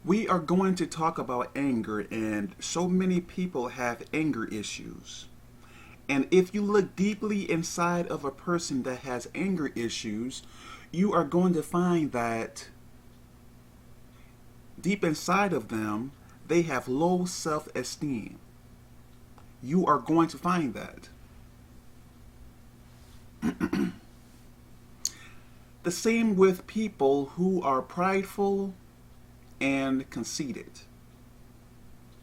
We are going to talk about anger, and so many people have anger issues. And if you look deeply inside of a person that has anger issues, you are going to find that deep inside of them, they have low self esteem. You are going to find that. The same with people who are prideful and conceited.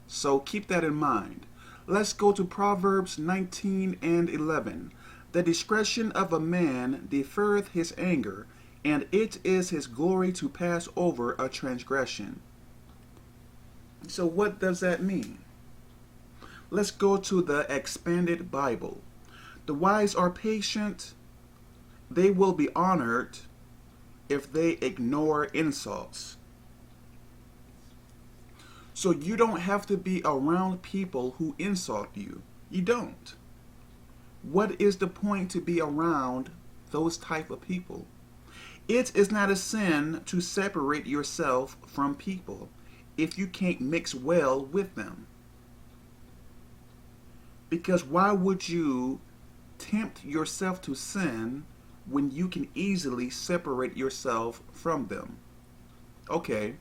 So keep that in mind. Let's go to Proverbs 19 and 11. The discretion of a man deferreth his anger, and it is his glory to pass over a transgression. So what does that mean? Let's go to the expanded Bible. The wise are patient. They will be honored if they ignore insults. So you don't have to be around people who insult you. You don't. What is the point to be around those type of people? It is not a sin to separate yourself from people if you can't mix well with them. Because why would you tempt yourself to sin when you can easily separate yourself from them? Okay.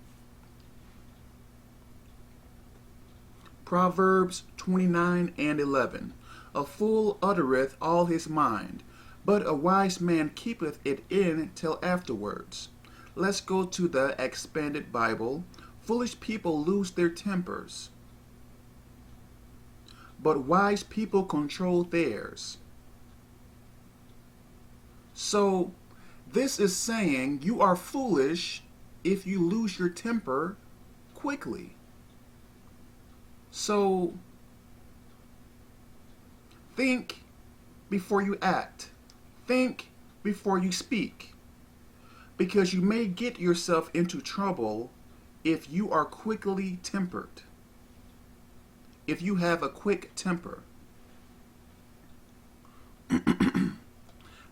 Proverbs 29 and 11. A fool uttereth all his mind, but a wise man keepeth it in till afterwards. Let's go to the expanded Bible. Foolish people lose their tempers, but wise people control theirs. So, this is saying you are foolish if you lose your temper quickly. So, think before you act. Think before you speak. Because you may get yourself into trouble if you are quickly tempered. If you have a quick temper.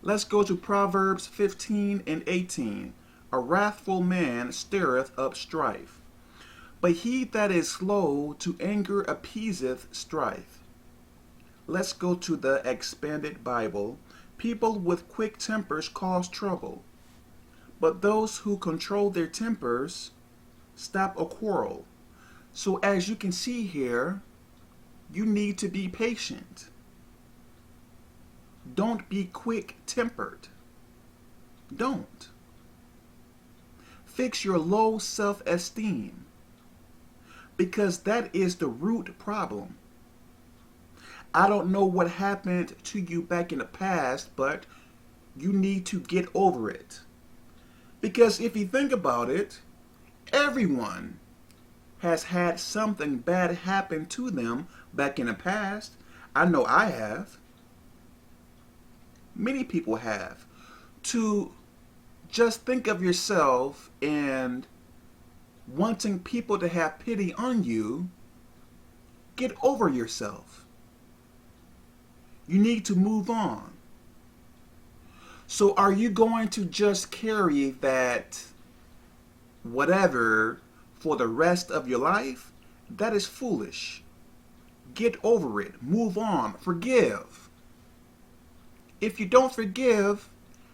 Let's go to Proverbs 15 and 18. A wrathful man stirreth up strife, but he that is slow to anger appeaseth strife. Let's go to the expanded Bible. People with quick tempers cause trouble, but those who control their tempers stop a quarrel. So as you can see here, you need to be patient. Don't be quick-tempered. Don't. Fix your low self-esteem, because that is the root problem. I don't know what happened to you back in the past, but you need to get over it. Because if you think about it, everyone has had something bad happen to them back in the past. I know I have. Many people have. To just think of yourself and wanting people to have pity on you, get over yourself. You need to move on. So are you going to just carry that whatever for the rest of your life? That is foolish. Get over it. Move on. Forgive. If you don't forgive,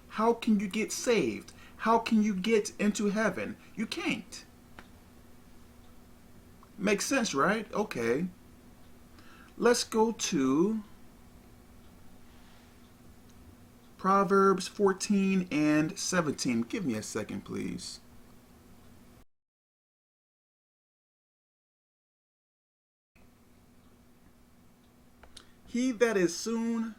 how can you get saved? How can you get into heaven? You can't. Makes sense, right? Okay. Let's go to Proverbs 14 and 17. Give me a second, please. He that is soon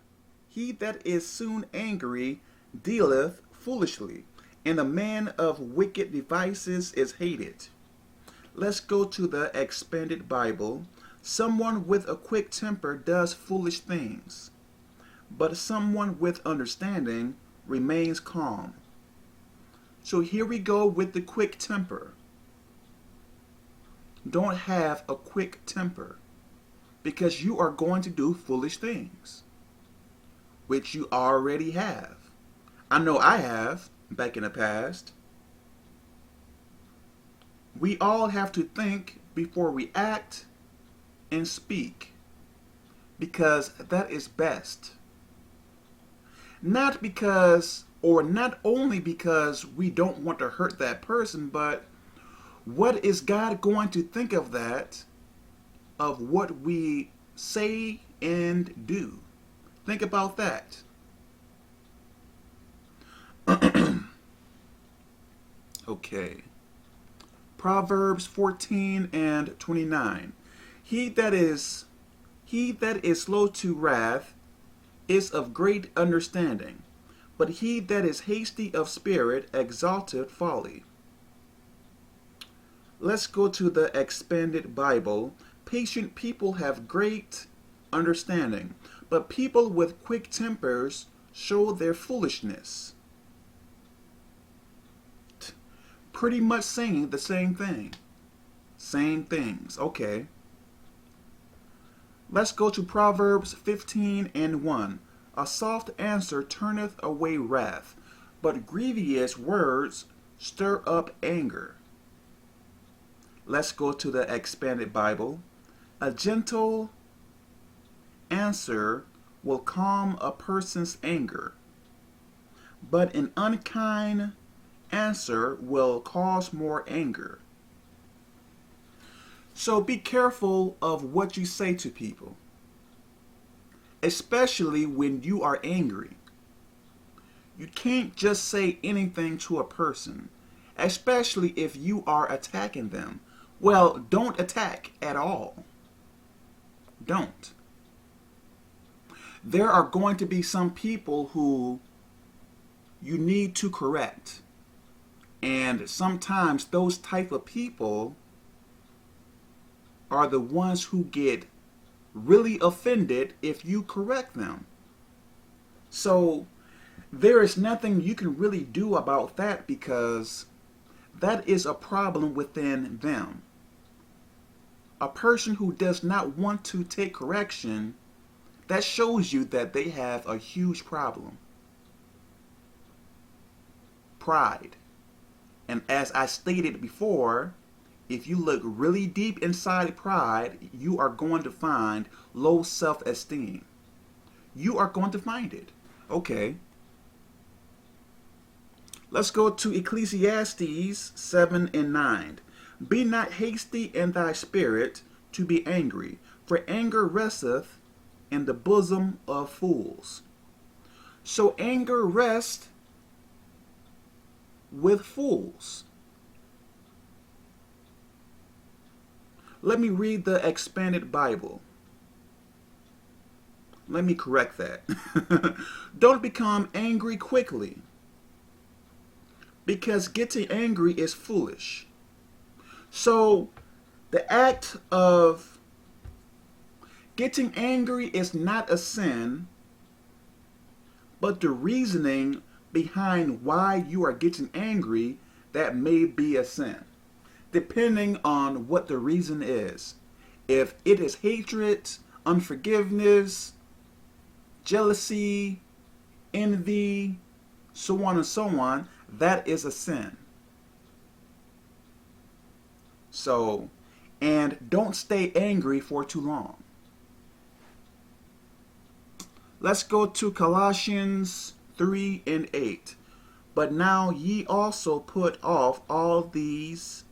angry dealeth foolishly, and a man of wicked devices is hated. Let's go to the expanded Bible. Someone with a quick temper does foolish things, but someone with understanding remains calm. So here we go with the quick temper. Don't have a quick temper, because you are going to do foolish things, which you already have. I know I have back in the past. We all have to think before we act and speak, because that is best. Not because, or not only because we don't want to hurt that person, but what is God going to think of that, of what we say and do? Think about that. Okay. Proverbs 14 and 29. He that is slow to wrath is of great understanding, but he that is hasty of spirit exalteth folly. Let's go to the expanded Bible. Patient people have great understanding, but people with quick tempers show their foolishness. Pretty much saying the same thing. Same things. Okay. Let's go to Proverbs 15 and 1. A soft answer turneth away wrath, but grievous words stir up anger. Let's go to the expanded Bible. A gentle answer will calm a person's anger, but an unkind answer will cause more anger. So be careful of what you say to people, especially when you are angry. You can't just say anything to a person, especially if you are attacking them. Well, don't attack at all. Don't. There are going to be some people who you need to correct. And sometimes those type of people are the ones who get really offended if you correct them. So there is nothing you can really do about that, because that is a problem within them. A person who does not want to take correction, that shows you that they have a huge problem. Pride. And as I stated before, if you look really deep inside pride, you are going to find low self-esteem. You are going to find it. Okay. Let's go to Ecclesiastes 7 and 9. Be not hasty in thy spirit to be angry, for anger resteth in the bosom of fools. So anger rests with fools. Let me read the expanded Bible. Let me correct that. Don't become angry quickly, because getting angry is foolish. So the act of getting angry is not a sin, but the reasoning behind why you are getting angry, that may be a sin, depending on what the reason is. If it is hatred, unforgiveness, jealousy, envy, so on and so on, that is a sin. So, and don't stay angry for too long. Let's go to Colossians 3 and 8. But now ye also put off all these: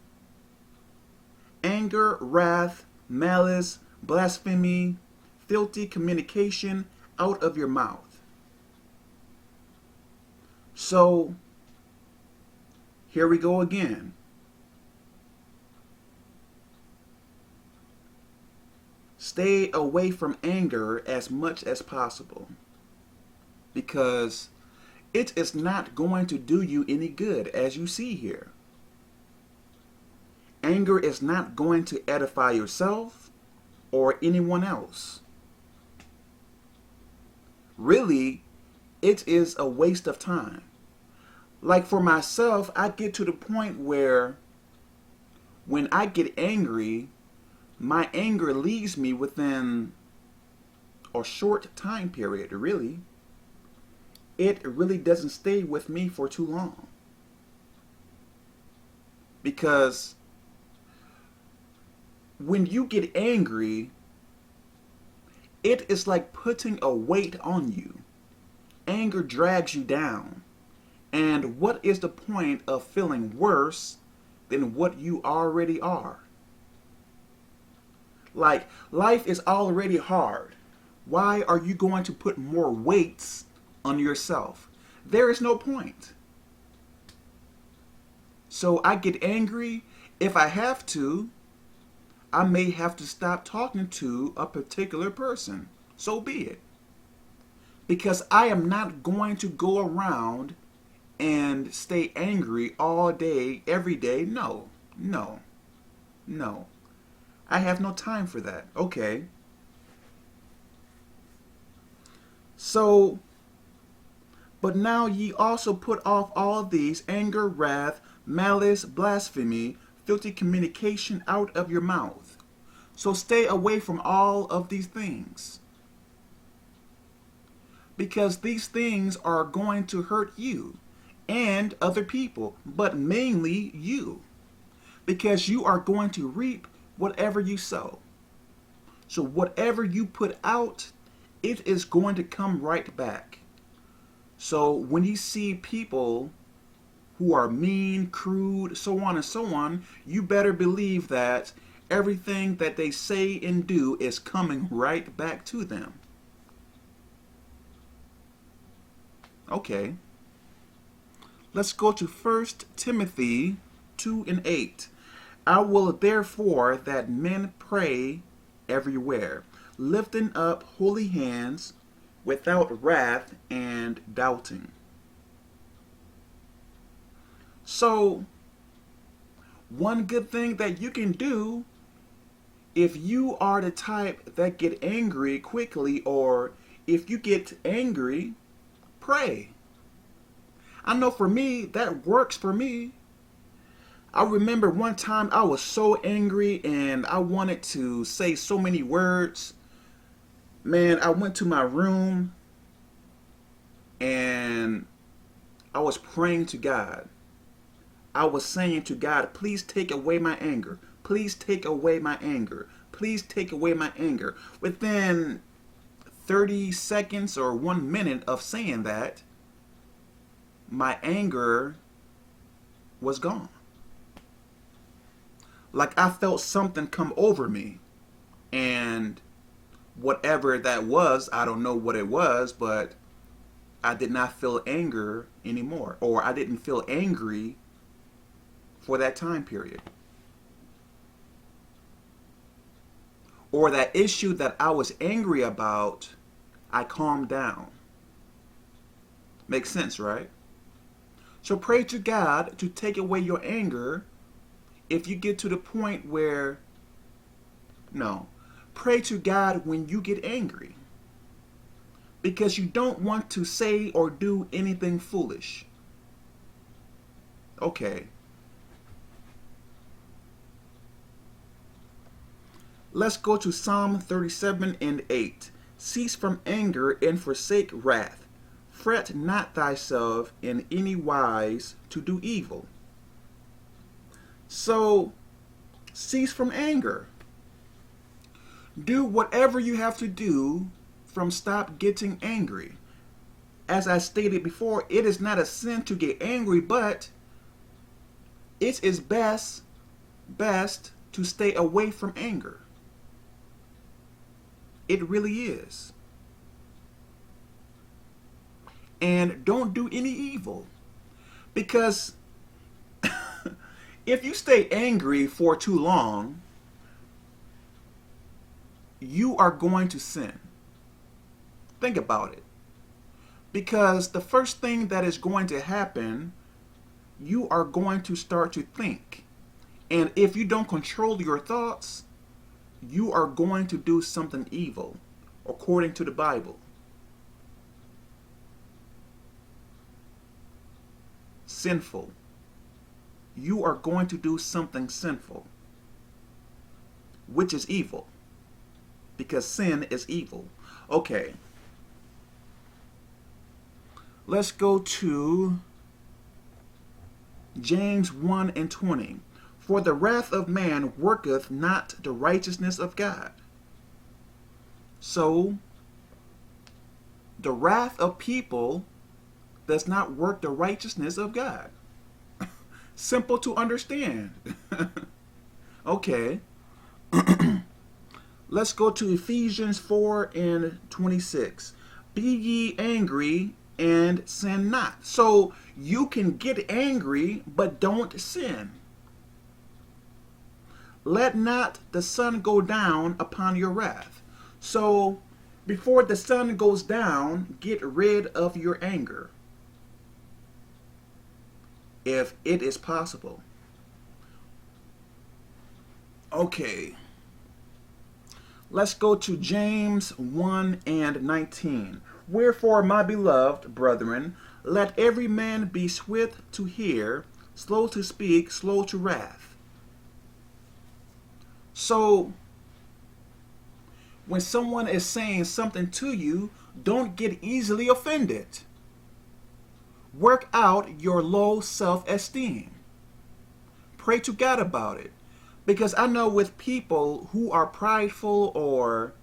anger, wrath, malice, blasphemy, filthy communication out of your mouth. So, here we go again. Stay away from anger as much as possible, because it is not going to do you any good, as you see here. Anger is not going to edify yourself or anyone else. Really, it is a waste of time. Like for myself, I get to the point where when I get angry, my anger leaves me within a short time period, really. It really doesn't stay with me for too long. Because when you get angry, it is like putting a weight on you. Anger drags you down. And what is the point of feeling worse than what you already are? Like, life is already hard. Why are you going to put more weights on yourself? There is no point. So I get angry. If I have to, I may have to stop talking to a particular person. So be it. Because I am not going to go around and stay angry all day, every day. No, no, no. I have no time for that. Okay. So, but now ye also put off all these: anger, wrath, malice, blasphemy, filthy communication out of your mouth. So stay away from all of these things. Because these things are going to hurt you and other people, but mainly you. Because you are going to reap whatever you sow. So whatever you put out, it is going to come right back. So when you see people who are mean, crude, so on and so on, you better believe that everything that they say and do is coming right back to them. Okay. Let's go to 1 Timothy 2:8. I will therefore that men pray everywhere, lifting up holy hands without wrath and doubting. So, one good thing that you can do if you are the type that get angry quickly, or if you get angry, pray. I know for me, that works for me. I remember one time I was so angry and I wanted to say so many words. Man, I went to my room and I was praying to God. I was saying to God, please take away my anger. Please take away my anger. Please take away my anger. Within 30 seconds or 1 minute of saying that, my anger was gone. Like I felt something come over me. And whatever that was, I don't know what it was, but I did not feel anger anymore. Or I didn't feel angry for that time period. Or that issue that I was angry about, I calmed down. Makes sense, right? So pray to God to take away your anger if you get to the point where, no, pray to God when you get angry. Because you don't want to say or do anything foolish. Okay. Let's go to Psalm 37:8. Cease from anger and forsake wrath. Fret not thyself in any wise to do evil. So, cease from anger. Do whatever you have to do from stop getting angry. As I stated before, it is not a sin to get angry, but it is best to stay away from anger. It really is. And don't do any evil. Because if you stay angry for too long, you are going to sin. Think about it. Because the first thing that is going to happen, you are going to start to think. And if you don't control your thoughts, you are going to do something evil, according to the Bible. Sinful. You are going to do something sinful, which is evil, because sin is evil. Okay. Let's go to James 1:20. For the wrath of man worketh not the righteousness of God. So, the wrath of people does not work the righteousness of God. Simple to understand. Okay. Let's go to Ephesians 4:26. Be ye angry and sin not. So you can get angry, but don't sin. Let not the sun go down upon your wrath. So before the sun goes down, get rid of your anger, if it is possible. Okay. Let's go to James 1:19. Wherefore, my beloved brethren, let every man be swift to hear, slow to speak, slow to wrath. So, when someone is saying something to you, don't get easily offended. Work out your low self-esteem. Pray to God about it. Because I know with people who are prideful or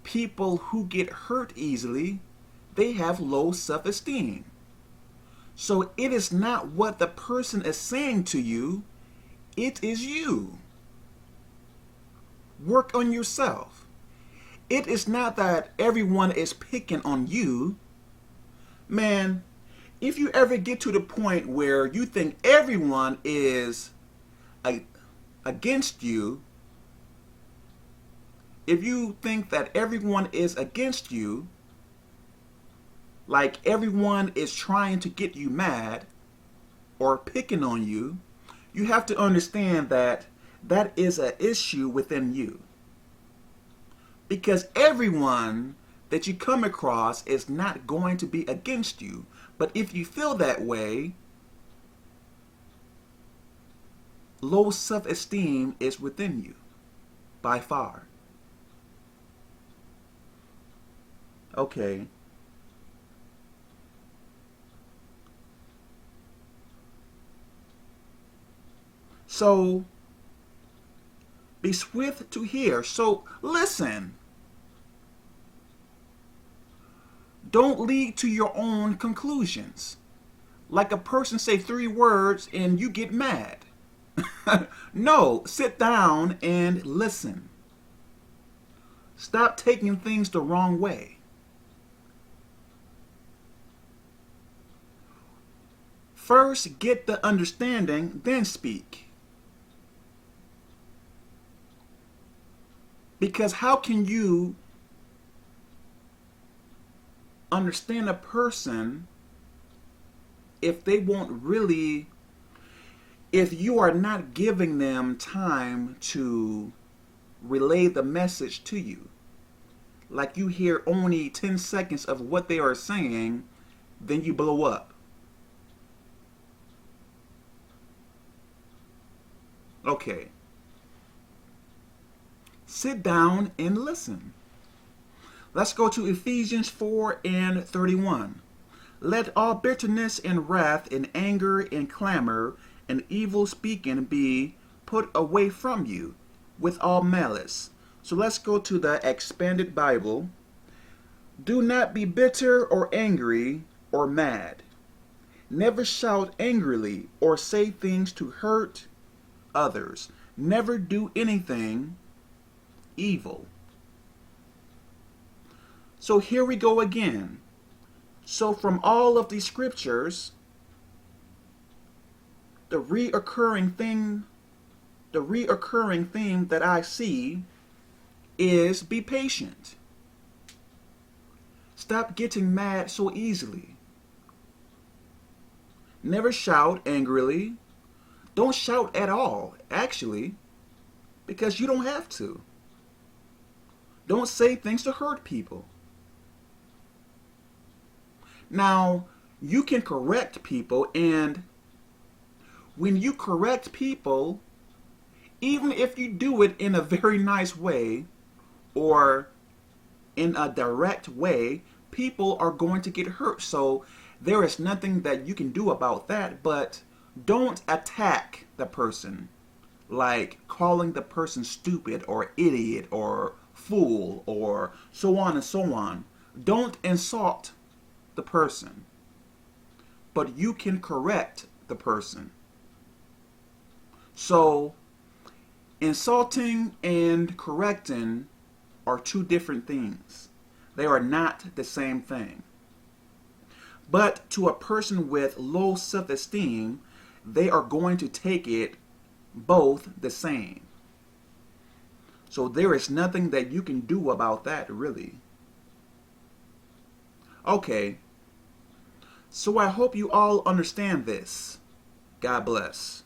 people who get hurt easily, they have low self-esteem. So it is not what the person is saying to you, it is you. Work on yourself. It is not that everyone is picking on you. Man, if you ever get to the point where you think everyone is against you, if you think that everyone is against you, like everyone is trying to get you mad or picking on you, you have to understand that that is an issue within you. Because everyone that you come across is not going to be against you. But if you feel that way, low self-esteem is within you, by far. Okay. So, be swift to hear. So, listen. Don't lead to your own conclusions. Like a person say 3 words and you get mad. No, sit down and listen. Stop taking things the wrong way. First, get the understanding, then speak. Because how can you understand a person if they won't really, if you are not giving them time to relay the message to you? Like you hear only 10 seconds of what they are saying, then you blow up. Okay. Sit down and listen. Let's go to Ephesians 4:31. Let all bitterness and wrath and anger and clamor and evil speaking be put away from you with all malice. So let's go to the Expanded Bible. Do not be bitter or angry or mad. Never shout angrily or say things to hurt others. Never do anything evil. So here we go again. So from all of these scriptures, the reoccurring theme that I see is be patient. Stop getting mad so easily. Never shout angrily. Don't shout at all, actually, because you don't have to. Don't say things to hurt people. Now, you can correct people, and when you correct people, even if you do it in a very nice way or in a direct way, people are going to get hurt. So there is nothing that you can do about that, but Don't attack the person, like calling the person stupid or idiot or fool or so on and so on. Don't insult the person, but you can correct the person. So, insulting and correcting are two different things. They are not the same thing. But to a person with low self-esteem, they are going to take it both the same. So there is nothing that you can do about that, really. Okay, so I hope you all understand this. God bless.